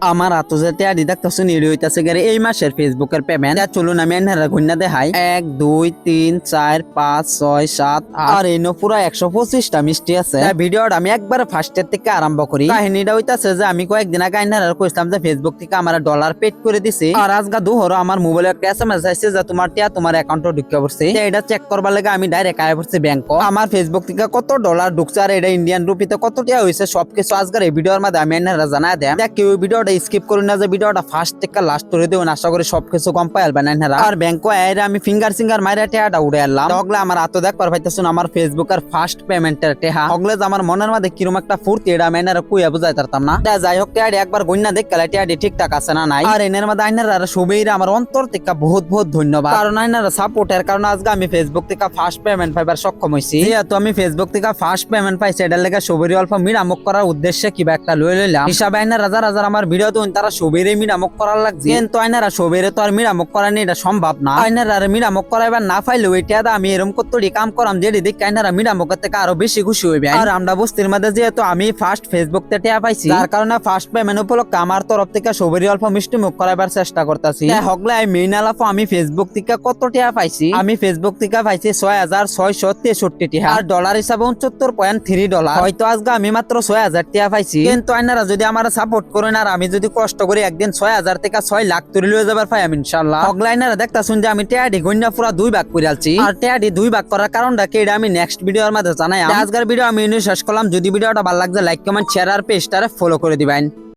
আমার আতো যেতে আদি দেখতেছো নিড়ি হইতাছে গারে এই মাসের ফেসবুকের পেমেন্ট চলুন আমি এনারা গুন্না দেখাই 1 2 3 4 5 6 7 আর এনো পুরা 125টা মিষ্টি আছে ভিডিওটা আমি একবার ফার্স্টের থেকে আরম্ভ করি। কাহিনীটা হইতাছে যে আমি কয়েকদিন আগে এনারা কইছিলাম যে ফেসবুক থেকে আমার ডলার পেড করে দিছে আর আজকে দুহর আমার মোবাইলে একটা এসএমএস আইছে যে তোমার টিয়া তোমার অ্যাকাউন্টে ঢুকে পড়ছে। এটা চেক করবার লাগে আমি ডাইরেক্ট আয় পড়ছি ব্যাংক। আমার ফেসবুক থেকে কত ডলার ঢুকছে আর এটা ইন্ডিয়ান রুপিতে কত টিয়া হইছে সবকিছু আজকের এই ভিডিওর মধ্যে আমি এনারা জানাই দেন। দেখ কেউ ভিডিওটা স্কিপ করুন না, যে ভিডিওটা ফার্স্ট থেকে লাস্ট করে দেবেন, আশা করি সবকিছু কম পাইবেন এনারা। আর ব্যাংক আইরা আমি ফিঙ্গার সিঙ্গার মাইরা টিয়াটা উড়ে এলাম। তগলে আমার আতো দেখ পার পাইতেছুন আমার ফেসবুকের ফার্স্ট পেমেন্টের টেহা হগলে আমার মনের মধ্যে কিরম একটা ফুর্তি এটা আমি এনারা কুইয়া বুঝাই পারতাম না। যাই হোক টিয়াডি একবার গন্যা দেখ গেলে টিয়াডি ঠিকঠাক আছে না নাই। আর এনের মধ্যে আইনারা সবইরা আমার অন্তর থেকে বহুত বহুত ধন্যবাদ, কারণ আইনারা সাপোর্টের কারণে আজকে আমি ফেসবুক থেকে ফার্স্ট পেমেন্ট পাইবার সক্ষম হইছি। যেহেতু আমি ফেসবুক থেকে ফার্স্ট পেমেন্ট পাইছি এটার লেগে সবইরে অল্প মিরামক করার উদ্দেশ্যে কিবা একটা লই লইলাম। হিসাবে আইনারা যারা আমার ভিডিও তো তারা সবইরে মিরামক করার লাগছে, কিন্তু আইনারা সবইরে তো আর মিরামক করা নেই, এটা সম্ভব না। আইনারা মিরামক করাইবার না পাইলেও এটা আমি এরকম কতটি কাম করাম যেটি দেখে আইনারা মিরামকের থেকে আরো বেশি খুশি হইবে। আর আমরা বস্তির মধ্যে যেহেতু আমি ফার্স্ট ফেসবুক থেকে টিয়া পাইছি, যার কারণে ফার্স্ট পেমেন্ট উপলক্ষে আমার তরফ থেকে সবইরে অল্প মিষ্টি মুখ করাইবার চেষ্টা করতেছি। হগলে মেইন আলাপ আমি ফেসবুক থেকে কত টিয়া পাইছি, আমি ফেসবুক থেকে পাইছি 6663 টিয়া আর ডলার হিসাবে 69.3 ডলার। হয়তো আজকে আমি মাত্র 6000 টিয়া পাইছি, কিন্তু আইনারা যদি আমার সাপোর্ট করেন আর আমি যদি কষ্ট করি একদিন 6000 থেকে 6 লাখ তুলে লয়ে যাবার পাই আমি ইনশাআল্লাহ। হগলাইনারা দেখতাছুন যে আমি টিয়াডি গন্যা পুরা 2 ভাগ করে আলছি, আর টিয়াডি 2 ভাগ করার কারণটা কি এটা আমি নেক্সট ভিডিওর মধ্যে জানাই। আজকের ভিডিও আমি শেষ করলাম। যদি ভিডিওটা ভালো লাগছে লাইক কমেন্ট শেয়ার আর পেজটারে ফলো করে দিবেন।